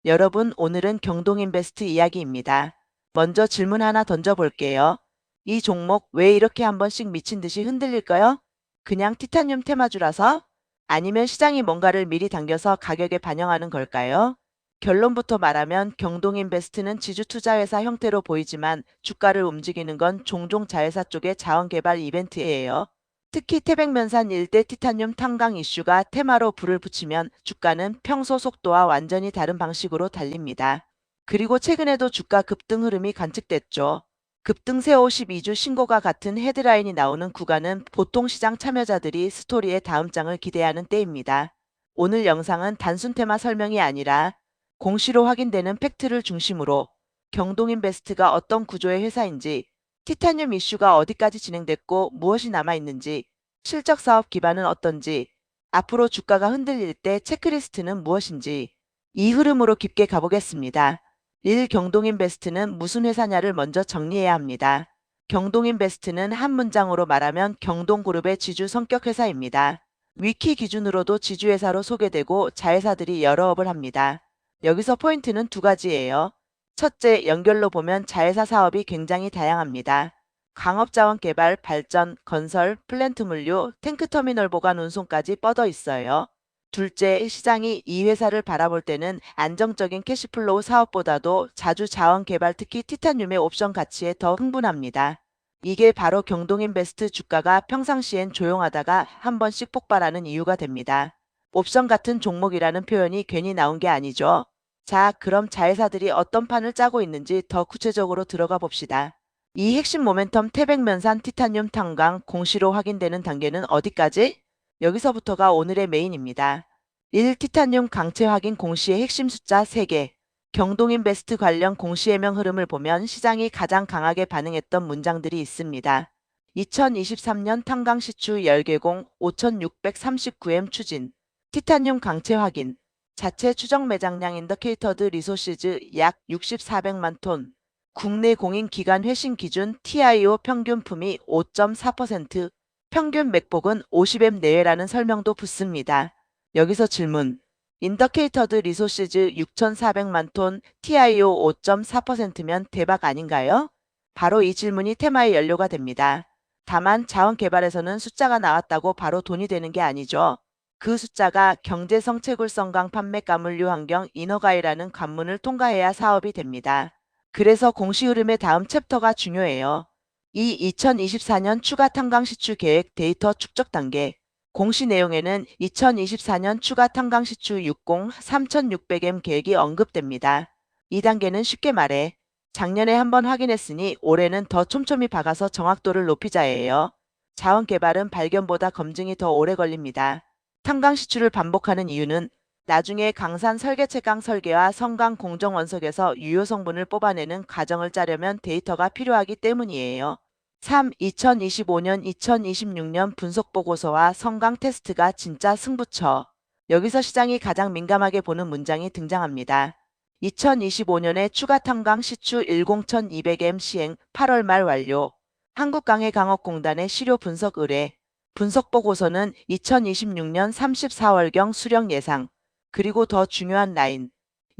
여러분, 오늘은 경동인베스트 이야기입니다. 먼저 질문 하나 던져볼게요. 이 종목 왜 이렇게 한 번씩 미친 듯이 흔들릴까요? 그냥 티타늄 테마주라서? 아니면 시장이 뭔가를 미리 당겨서 가격에 반영하는 걸까요? 결론부터 말하면 경동인베스트는 지주투자회사 형태로 보이지만 주가를 움직이는 건 종종 자회사 쪽의 자원개발 이벤트예요. 특히 태백면산 일대 티타늄 탄광 이슈가 테마로 불을 붙이면 주가는 평소 속도와 완전히 다른 방식으로 달립니다. 그리고 최근에도 주가 급등 흐름이 관측됐죠. 급등세 52주 신고가 같은 헤드라인이 나오는 구간은 보통 시장 참여자들이 스토리의 다음 장을 기대하는 때입니다. 오늘 영상은 단순 테마 설명이 아니라 공시로 확인되는 팩트를 중심으로 경동인베스트가 어떤 구조의 회사인지, 티타늄 이슈가 어디까지 진행됐고 무엇이 남아있는지, 실적 사업 기반은 어떤지, 앞으로 주가가 흔들릴 때 체크리스트는 무엇인지 이 흐름으로 깊게 가보겠습니다. 1. 경동인베스트는 무슨 회사냐를 먼저 정리해야 합니다. 경동인베스트는 한 문장으로 말하면 경동그룹의 지주 성격 회사입니다. 위키 기준으로도 지주회사로 소개되고 자회사들이 여러 업을 합니다. 여기서 포인트는 두 가지예요. 첫째, 연결로 보면 자회사 사업이 굉장히 다양합니다. 광업자원 개발, 발전, 건설, 플랜트 물류, 탱크터미널 보관 운송까지 뻗어 있어요. 둘째, 시장이 이 회사를 바라볼 때는 안정적인 캐시플로우 사업보다도 자주 자원 개발, 특히 티타늄의 옵션 가치에 더 흥분합니다. 이게 바로 경동인베스트 주가가 평상시엔 조용하다가 한 번씩 폭발하는 이유가 됩니다. 옵션 같은 종목이라는 표현이 괜히 나온 게 아니죠. 자, 그럼 자회사들이 어떤 판을 짜고 있는지 더 구체적으로 들어가 봅시다. 이 핵심 모멘텀 태백면산 티타늄 탄광 공시로 확인되는 단계는 어디까지? 여기서부터가 오늘의 메인입니다. 1. 티타늄 강체 확인 공시의 핵심 숫자 3개. 경동인베스트 관련 공시 해명 흐름을 보면 시장이 가장 강하게 반응했던 문장들이 있습니다. 2023년 탄광 시추 10개공 5639M 추진. 티타늄 강체 확인. 자체 추정 매장량 인더케이터드 리소시즈 약 6400만 톤. 국내 공인 기관 회신 기준 TIO 평균 품위 5.4%, 평균 맥복은 50M 내외라는 설명도 붙습니다. 여기서 질문. 인더케이터드 리소시즈 6,400만 톤, TIO 5.4%면 대박 아닌가요? 바로 이 질문이 테마의 연료가 됩니다. 다만 자원 개발에서는 숫자가 나왔다고 바로 돈이 되는 게 아니죠. 그 숫자가 경제성 채굴성강 판매 가물류 환경 인허가이라는 관문을 통과해야 사업이 됩니다. 그래서 공시 흐름의 다음 챕터가 중요해요. 이 2024년 추가 탄광 시추 계획 데이터 축적 단계. 공시 내용에는 2024년 추가 탄광 시추 60 3600M 계획이 언급됩니다. 이 단계는 쉽게 말해 작년에 한번 확인했으니 올해는 더 촘촘히 박아서 정확도를 높이자예요. 자원 개발은 발견보다 검증이 더 오래 걸립니다. 탄광 시추를 반복하는 이유는 나중에 강산 설계체강 설계와 성강 공정 원석에서 유효 성분을 뽑아내는 과정을 짜려면 데이터가 필요하기 때문이에요. 3. 2025년 2026년 분석 보고서와 성강 테스트가 진짜 승부처. 여기서 시장이 가장 민감하게 보는 문장이 등장합니다. 2025년에 추가 탄광 시추 10,200M 시행 8월 말 완료. 한국강해강업공단의 시료 분석 의뢰. 분석 보고서는 2026년 34월경 수령 예상. 그리고 더 중요한 라인.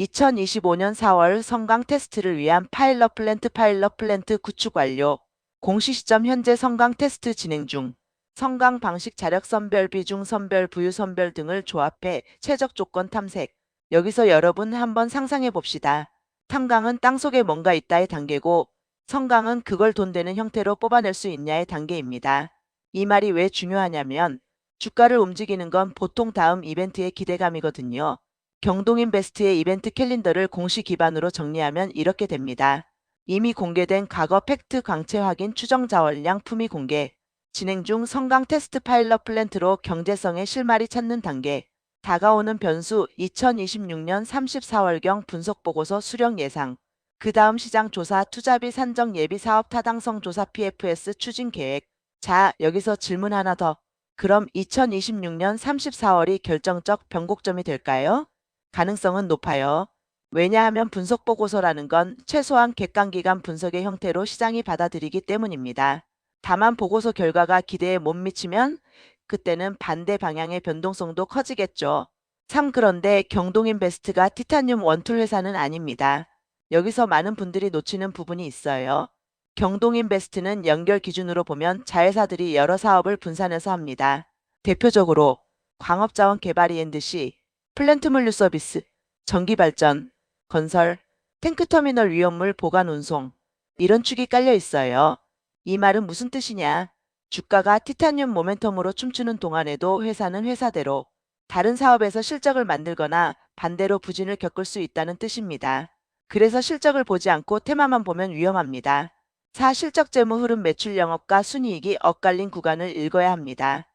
2025년 4월 성강 테스트를 위한 파일럿 플랜트 구축 완료. 공시 시점 현재 성강 테스트 진행 중. 성강 방식 자력 선별 비중 선별 부유 선별 등을 조합해 최적 조건 탐색. 여기서 여러분 한번 상상해 봅시다. 탄광은 땅속에 뭔가 있다의 단계고 성강은 그걸 돈 되는 형태로 뽑아낼 수 있냐의 단계입니다. 이 말이 왜 중요하냐면 주가를 움직이는 건 보통 다음 이벤트의 기대감이거든요. 경동인베스트의 이벤트 캘린더를 공시 기반으로 정리하면 이렇게 됩니다. 이미 공개된 과거 팩트 광채 확인 추정 자원량 품위 공개. 진행 중 성강 테스트 파일럿 플랜트로 경제성의 실마리 찾는 단계. 다가오는 변수 2026년 34월경 분석 보고서 수령 예상. 그 다음 시장 조사 투자비 산정 예비 사업 타당성 조사 PFS 추진 계획. 자, 여기서 질문 하나 더. 그럼 2026년 34월이 결정적 변곡점이 될까요? 가능성은 높아요. 왜냐하면 분석 보고서라는 건 최소한 객관기관 분석의 형태로 시장이 받아들이기 때문입니다. 다만 보고서 결과가 기대에 못 미치면 그때는 반대 방향의 변동성도 커지겠죠. 그런데 경동인베스트가 티타늄 원툴 회사는 아닙니다. 여기서 많은 분들이 놓치는 부분이 있어요. 경동인베스트는 연결 기준으로 보면 자회사들이 여러 사업을 분산해서 합니다. 대표적으로 광업자원 개발 E&C, 플랜트물류 서비스, 전기발전, 건설, 탱크터미널 위험물 보관 운송 이런 축이 깔려 있어요. 이 말은 무슨 뜻이냐? 주가가 티타늄 모멘텀으로 춤추는 동안에도 회사는 회사대로 다른 사업에서 실적을 만들거나 반대로 부진을 겪을 수 있다는 뜻입니다. 그래서 실적을 보지 않고 테마만 보면 위험합니다. 실적 재무 흐름 매출 영업과 순이익이 엇갈린 구간을 읽어야 합니다.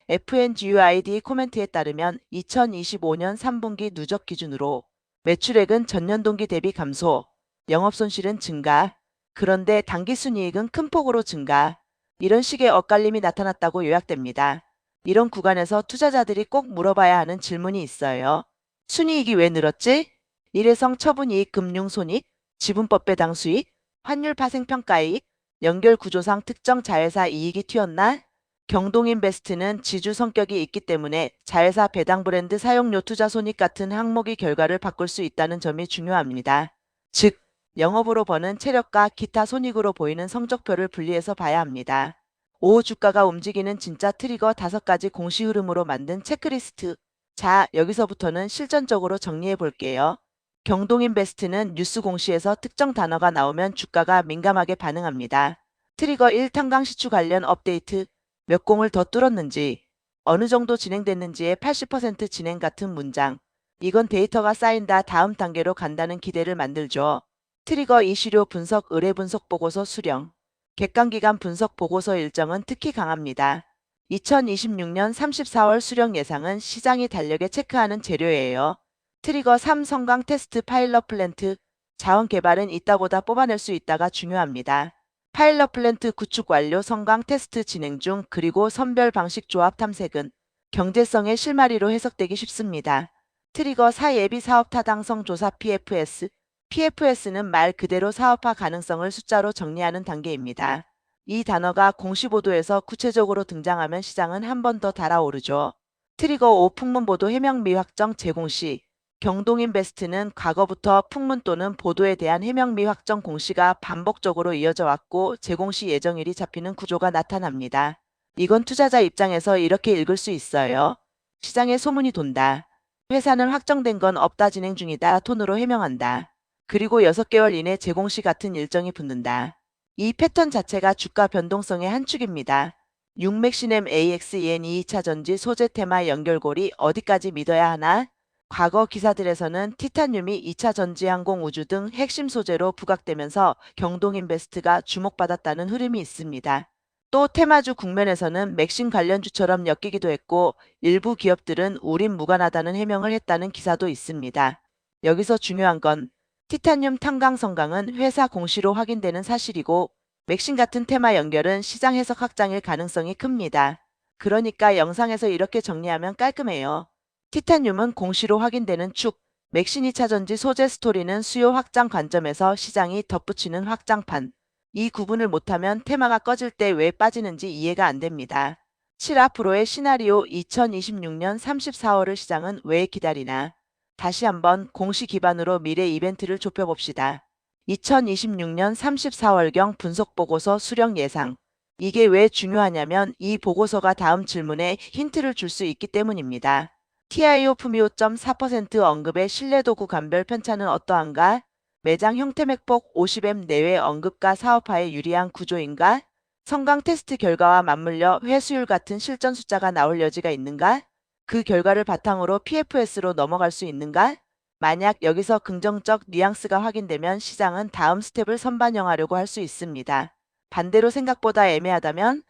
FNGUID 코멘트에 따르면 2025년 3분기 누적 기준으로 매출액은 전년 동기 대비 감소, 영업손실은 증가, 그런데 당기순이익은 큰 폭으로 증가, 이런 식의 엇갈림이 나타났다고 요약됩니다. 이런 구간에서 투자자들이 꼭 물어봐야 하는 질문이 있어요. 순이익이 왜 늘었지? 일회성 처분이익 금융손익, 지분법 배당 수익, 환율 파생평가이익, 연결구조상 특정 자회사 이익이 튀었나? 경동인베스트는 지주 성격이 있기 때문에 자회사 배당 브랜드 사용료 투자 손익 같은 항목이 결과를 바꿀 수 있다는 점이 중요합니다. 즉, 영업으로 버는 체력과 기타 손익으로 보이는 성적표를 분리해서 봐야 합니다. 오후 주가가 움직이는 진짜 트리거 5가지 공시 흐름으로 만든 체크리스트. 자, 여기서부터는 실전적으로 정리해 볼게요. 경동인베스트는 뉴스 공시에서 특정 단어가 나오면 주가가 민감하게 반응합니다. 트리거 1 탄광시추 관련 업데이트, 몇 공을 더 뚫었는지, 어느 정도 진행됐는지의 80% 진행 같은 문장. 이건 데이터가 쌓인다 다음 단계로 간다는 기대를 만들죠. 트리거 이시료 분석 의뢰 분석 보고서 수령. 객관기간 분석 보고서 일정은 특히 강합니다. 2026년 34월 수령 예상은 시장이 달력에 체크하는 재료예요. 트리거 3 성강 테스트 파일럿 플랜트. 자원 개발은 이따보다 뽑아낼 수 있다가 중요합니다. 파일럿 플랜트 구축 완료 성강 테스트 진행 중 그리고 선별 방식 조합 탐색은 경제성의 실마리로 해석되기 쉽습니다. 트리거 4 예비 사업 타당성 조사 PFS. PFS는 말 그대로 사업화 가능성을 숫자로 정리하는 단계입니다. 이 단어가 공시 보도에서 구체적으로 등장하면 시장은 한 번 더 달아오르죠. 트리거 5 풍문 보도 해명 미확정 제공시. 경동인베스트는 과거부터 풍문 또는 보도에 대한 해명 미확정 공시가 반복적으로 이어져 왔고 제공시 예정일이 잡히는 구조가 나타납니다. 이건 투자자 입장에서 이렇게 읽을 수 있어요. 시장에 소문이 돈다. 회사는 확정된 건 없다 진행 중이다 톤으로 해명한다. 그리고 6개월 이내 제공시 같은 일정이 붙는다. 이 패턴 자체가 주가 변동성의 한 축입니다. 6맥시넴 AXEN 2차 전지 소재 테마 연결고리 어디까지 믿어야 하나? 과거 기사들에서는 티타늄이 2차 전지 항공 우주 등 핵심 소재로 부각되면서 경동인베스트가 주목받았다는 흐름이 있습니다. 또 테마주 국면에서는 맥심 관련주처럼 엮이기도 했고 일부 기업들은 우린 무관하다는 해명을 했다는 기사도 있습니다. 여기서 중요한 건 티타늄 탄광 성강은 회사 공시로 확인되는 사실이고 맥심 같은 테마 연결은 시장 해석 확장일 가능성이 큽니다. 그러니까 영상에서 이렇게 정리하면 깔끔해요. 티타늄은 공시로 확인되는 축, 맥심 2차 전지 소재 스토리는 수요 확장 관점에서 시장이 덧붙이는 확장판. 이 구분을 못하면 테마가 꺼질 때 왜 빠지는지 이해가 안 됩니다. 7 앞으로의 시나리오 2026년 34월을 시장은 왜 기다리나? 다시 한번 공시 기반으로 미래 이벤트를 좁혀봅시다. 2026년 34월경 분석보고서 수령 예상. 이게 왜 중요하냐면 이 보고서가 다음 질문에 힌트를 줄 수 있기 때문입니다. TIO 품위 5.4% 언급의 신뢰도 구간별 편차는 어떠한가? 매장 형태 맥폭 50M 내외 언급과 사업화에 유리한 구조인가? 성강 테스트 결과와 맞물려 회수율 같은 실전 숫자가 나올 여지가 있는가? 그 결과를 바탕으로 PFS로 넘어갈 수 있는가? 만약 여기서 긍정적 뉘앙스가 확인되면 시장은 다음 스텝을 선반영하려고 할 수 있습니다. 반대로 생각보다 애매하다면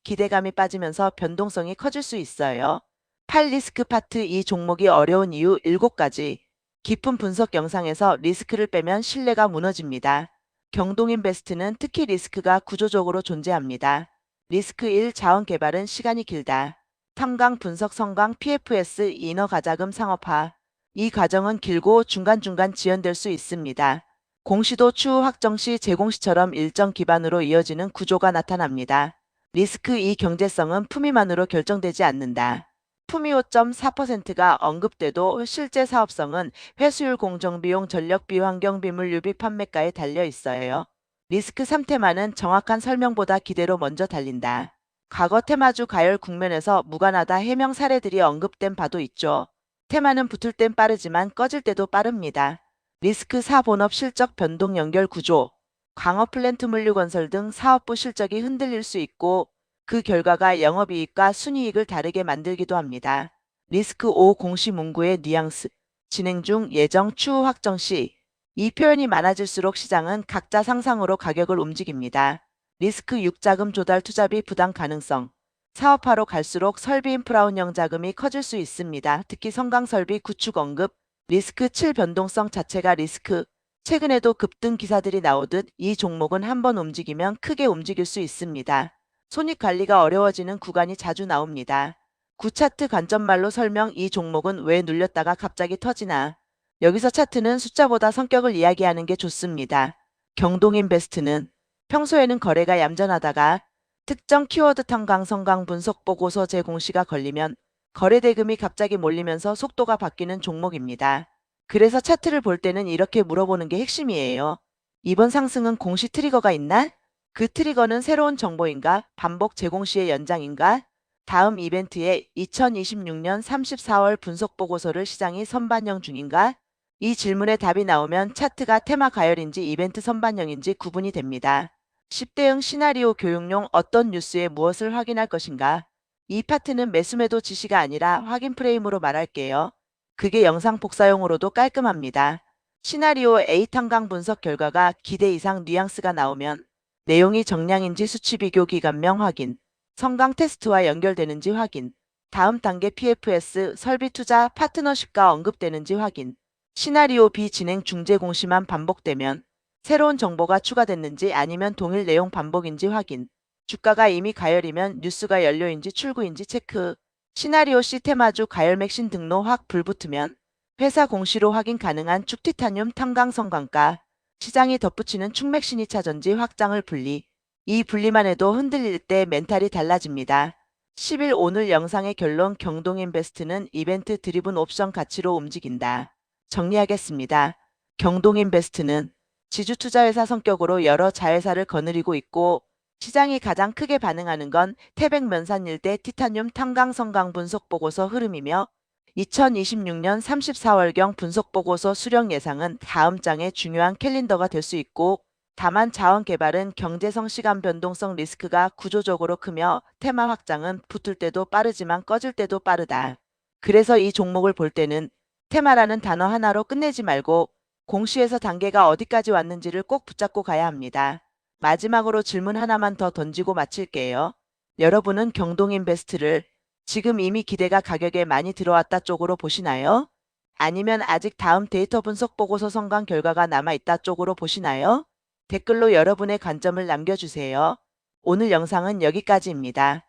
기대감이 빠지면서 변동성이 커질 수 있어요. 8 리스크 파트 2 종목이 어려운 이유 7가지. 깊은 분석 영상에서 리스크를 빼면 신뢰가 무너집니다. 경동인베스트는 특히 리스크가 구조적으로 존재합니다. 리스크 1 자원 개발은 시간이 길다. 탄광 분석 성광 PFS 인허 가자금 상업화. 이 과정은 길고 중간중간 지연될 수 있습니다. 공시도 추후 확정 시 제공시처럼 일정 기반으로 이어지는 구조가 나타납니다. 리스크 2 경제성은 품위만으로 결정되지 않는다. 품위 5.4%가 언급돼도 실제 사업성은 회수율, 공정비용, 전력비, 환경비물, 유비, 판매가에 달려 있어요. 리스크 3테마는 정확한 설명보다 기대로 먼저 달린다. 과거 테마주 가열 국면에서 무관하다 해명 사례들이 언급된 바도 있죠. 테마는 붙을 땐 빠르지만 꺼질 때도 빠릅니다. 리스크 4 본업 실적 변동 연결 구조. 광업 플랜트 물류건설 등 사업부 실적이 흔들릴 수 있고 그 결과가 영업이익과 순이익을 다르게 만들기도 합니다. 리스크 5 공시 문구의 뉘앙스. 진행 중 예정 추후 확정 시. 이 표현이 많아질수록 시장은 각자 상상으로 가격을 움직입니다. 리스크 6 자금 조달 투자비 부담 가능성. 사업화로 갈수록 설비 인프라 운영 자금이 커질 수 있습니다. 특히 성강설비 구축 언급. 리스크 7 변동성 자체가 리스크. 최근에도 급등 기사들이 나오듯 이 종목은 한번 움직이면 크게 움직일 수 있습니다. 손익관리가 어려워지는 구간이 자주 나옵니다. 9차트 관점말로 설명. 이 종목은 왜 눌렸다가 갑자기 터지나. 여기서 차트는 숫자보다 성격을 이야기하는 게 좋습니다. 경동인베스트는 평소에는 거래가 얌전하다가 특정 키워드 탐강 성강 분석 보고서 제공시가 걸리면 거래 대금이 갑자기 몰리면서 속도가 바뀌는 종목입니다. 그래서 차트를 볼 때는 이렇게 물어보는 게 핵심이에요. 이번 상승은 공시 트리거가 있나? 그 트리거는 새로운 정보인가? 반복 제공 시의 연장인가? 다음 이벤트에 2026년 34월 분석 보고서를 시장이 선반영 중인가? 이 질문에 답이 나오면 차트가 테마 가열인지 이벤트 선반영인지 구분이 됩니다. 10대응 시나리오 교육용 어떤 뉴스에 무엇을 확인할 것인가? 이 파트는 매수매도 지시가 아니라 확인 프레임으로 말할게요. 그게 영상 복사용으로도 깔끔합니다. 시나리오 A 탄강 분석 결과가 기대 이상 뉘앙스가 나오면 내용이 정량인지 수치 비교 기간명 확인, 성강 테스트와 연결되는지 확인, 다음 단계 PFS 설비 투자 파트너십과 언급되는지 확인, 시나리오 B 진행 중재 공시만 반복되면 새로운 정보가 추가됐는지 아니면 동일 내용 반복인지 확인, 주가가 이미 가열이면 뉴스가 연료인지 출구인지 체크, 시나리오 C 테마주 가열 맥신 등로 확 불붙으면 회사 공시로 확인 가능한 축티타늄 탄강 성강가, 시장이 덧붙이는 축맥신 2차 전지 확장을 분리, 이 분리만 해도 흔들릴 때 멘탈이 달라집니다. 10일 오늘 영상의 결론. 경동인베스트는 이벤트 드리븐 옵션 가치로 움직인다. 정리하겠습니다. 경동인베스트는 지주투자회사 성격으로 여러 자회사를 거느리고 있고 시장이 가장 크게 반응하는 건 태백 면산일 대 티타늄 탄강 성강 분석 보고서 흐름이며 2026년 34월경 분석 보고서 수령 예상은 다음 장의 중요한 캘린더가 될 수 있고 다만 자원 개발은 경제성 시간 변동성 리스크가 구조적으로 크며 테마 확장은 붙을 때도 빠르지만 꺼질 때도 빠르다. 그래서 이 종목을 볼 때는 테마라는 단어 하나로 끝내지 말고 공시에서 단계가 어디까지 왔는지를 꼭 붙잡고 가야 합니다. 마지막으로 질문 하나만 더 던지고 마칠게요. 여러분은 경동인베스트를 지금 이미 기대가 가격에 많이 들어왔다 쪽으로 보시나요? 아니면 아직 다음 데이터 분석 보고서 성강 결과가 남아있다 쪽으로 보시나요? 댓글로 여러분의 관점을 남겨주세요. 오늘 영상은 여기까지입니다.